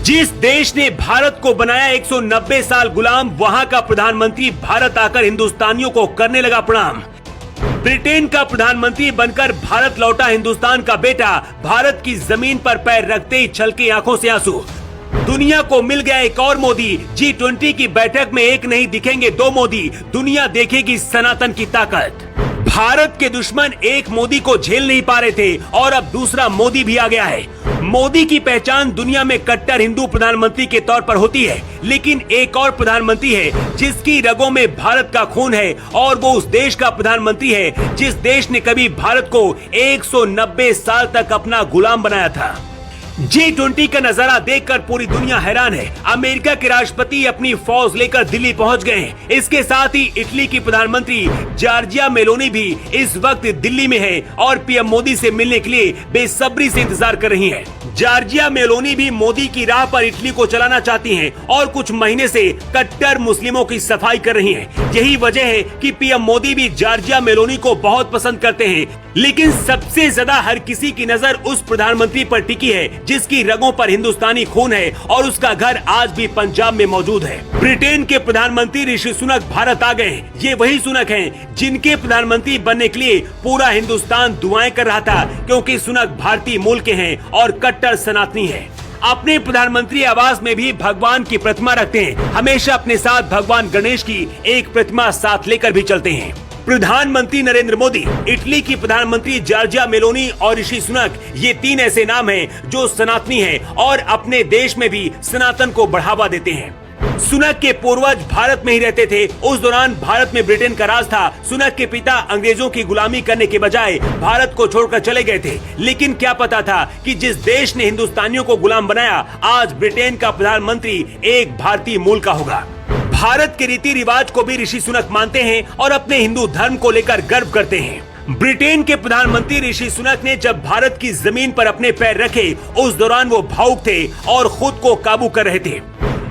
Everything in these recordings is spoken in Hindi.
जिस देश ने भारत को बनाया 190 साल गुलाम, वहां का प्रधानमंत्री भारत आकर हिंदुस्तानियों को करने लगा प्रणाम। ब्रिटेन का प्रधानमंत्री बनकर भारत लौटा हिंदुस्तान का बेटा, भारत की जमीन पर पैर रखते ही छलके आंखों से आंसू। दुनिया को मिल गया एक और मोदी। G20 की बैठक में एक नहीं दिखेंगे दो मोदी, दुनिया देखेगी सनातन की ताकत। भारत के दुश्मन एक मोदी को झेल नहीं पा रहे थे और अब दूसरा मोदी भी आ गया है। मोदी की पहचान दुनिया में कट्टर हिंदू प्रधानमंत्री के तौर पर होती है, लेकिन एक और प्रधानमंत्री है जिसकी रगों में भारत का खून है और वो उस देश का प्रधानमंत्री है जिस देश ने कभी भारत को 190 साल तक अपना गुलाम बनाया था। G20 का नजारा देखकर पूरी दुनिया हैरान है। अमेरिका के राष्ट्रपति अपनी फौज लेकर दिल्ली पहुंच गए हैं। इसके साथ ही इटली की प्रधानमंत्री जॉर्जिया मेलोनी भी इस वक्त दिल्ली में है और पीएम मोदी से मिलने के लिए बेसब्री से इंतजार कर रही हैं। जॉर्जिया मेलोनी भी मोदी की राह पर इटली को चलाना चाहती हैं और कुछ महीने से कट्टर मुस्लिमों की सफाई कर रही हैं। यही वजह है कि पीएम मोदी भी जॉर्जिया मेलोनी को बहुत पसंद करते हैं, लेकिन सबसे ज्यादा हर किसी की नजर उस प्रधानमंत्री पर टिकी है जिसकी रगों पर हिंदुस्तानी खून है और उसका घर आज भी पंजाब में मौजूद है। ब्रिटेन के प्रधानमंत्री ऋषि सुनक भारत आ गए। ये वही सुनक हैं जिनके प्रधानमंत्री बनने के लिए पूरा हिंदुस्तान दुआएं कर रहा था, क्योंकि सुनक भारतीय मूल के हैं और कट्टर सनातनी है। अपने प्रधानमंत्री आवास में भी भगवान की प्रतिमा रखते हैं। हमेशा अपने साथ भगवान गणेश की एक प्रतिमा साथ लेकर भी चलते हैं। प्रधानमंत्री नरेंद्र मोदी, इटली की प्रधानमंत्री जॉर्जिया मेलोनी और ऋषि सुनक, ये तीन ऐसे नाम हैं जो सनातनी हैं और अपने देश में भी सनातन को बढ़ावा देते हैं। सुनक के पूर्वज भारत में ही रहते थे। उस दौरान भारत में ब्रिटेन का राज था। सुनक के पिता अंग्रेजों की गुलामी करने के बजाय भारत को छोड़कर चले गए थे, लेकिन क्या पता था कि जिस देश ने हिंदुस्तानियों को गुलाम बनाया, आज ब्रिटेन का प्रधानमंत्री एक भारतीय मूल का होगा। भारत के रीति रिवाज को भी ऋषि सुनक मानते हैं और अपने हिंदू धर्म को लेकर गर्व करते हैं। ब्रिटेन के प्रधानमंत्री ऋषि सुनक ने जब भारत की जमीन पर अपने पैर रखे, उस दौरान वो भावुक थे और खुद को काबू कर रहे थे।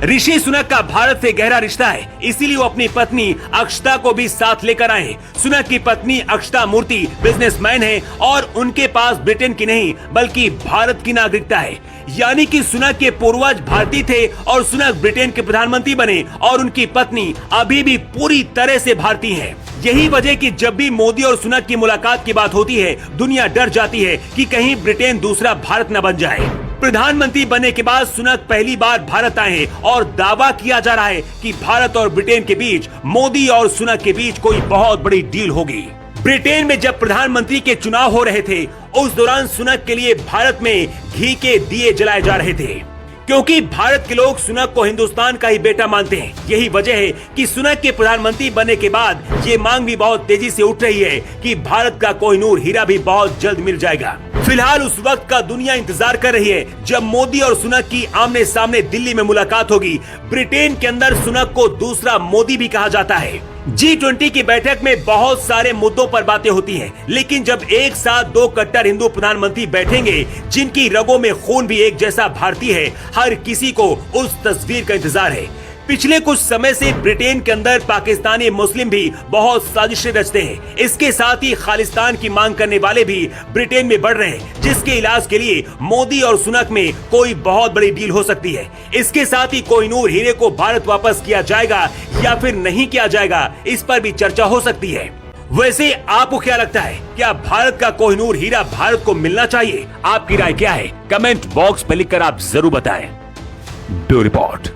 ऋषि सुनक का भारत से गहरा रिश्ता है, इसीलिए वो अपनी पत्नी अक्षता को भी साथ लेकर आए। सुनक की पत्नी अक्षता मूर्ति बिजनेसमैन है और उनके पास ब्रिटेन की नहीं बल्कि भारत की नागरिकता है। यानी कि सुनक के पूर्वज भारतीय थे और सुनक ब्रिटेन के प्रधानमंत्री बने और उनकी पत्नी अभी भी पूरी तरह से भारतीय है। यही वजह कि जब भी मोदी और सुनक की मुलाकात की बात होती है, दुनिया डर जाती है कि कहीं ब्रिटेन दूसरा भारत न बन जाए। प्रधानमंत्री बनने के बाद सुनक पहली बार भारत आए हैं और दावा किया जा रहा है कि भारत और ब्रिटेन के बीच, मोदी और सुनक के बीच कोई बहुत बड़ी डील होगी। ब्रिटेन में जब प्रधानमंत्री के चुनाव हो रहे थे, उस दौरान सुनक के लिए भारत में घी के दिए जलाए जा रहे थे, क्योंकि भारत के लोग सुनक को हिंदुस्तान का ही बेटा मानते हैं। यही वजह है कि सुनक के प्रधानमंत्री बनने के बाद ये मांग भी बहुत तेजी से उठ रही है कि भारत का कोहिनूर हीरा भी बहुत जल्द मिल जाएगा। फिलहाल उस वक्त का दुनिया इंतजार कर रही है जब मोदी और सुनक की आमने सामने दिल्ली में मुलाकात होगी। ब्रिटेन के अंदर सुनक को दूसरा मोदी भी कहा जाता है। G20 की बैठक में बहुत सारे मुद्दों पर बातें होती हैं, लेकिन जब एक साथ दो कट्टर हिंदू प्रधानमंत्री बैठेंगे जिनकी रगों में खून भी एक जैसा भारतीय है, हर किसी को उस तस्वीर का इंतजार है। पिछले कुछ समय से ब्रिटेन के अंदर पाकिस्तानी मुस्लिम भी बहुत साजिशें रचते हैं। इसके साथ ही खालिस्तान की मांग करने वाले भी ब्रिटेन में बढ़ रहे हैं, जिसके इलाज के लिए मोदी और सुनक में कोई बहुत बड़ी डील हो सकती है। इसके साथ ही कोहिनूर हीरे को भारत वापस किया जाएगा या फिर नहीं किया जाएगा, इस पर भी चर्चा हो सकती है। वैसे आपको क्या लगता है, क्या भारत का कोहिनूर हीरा भारत को मिलना चाहिए? आपकी राय क्या है? कमेंट बॉक्स में लिखकर आप जरूर बताएं। Bureau report.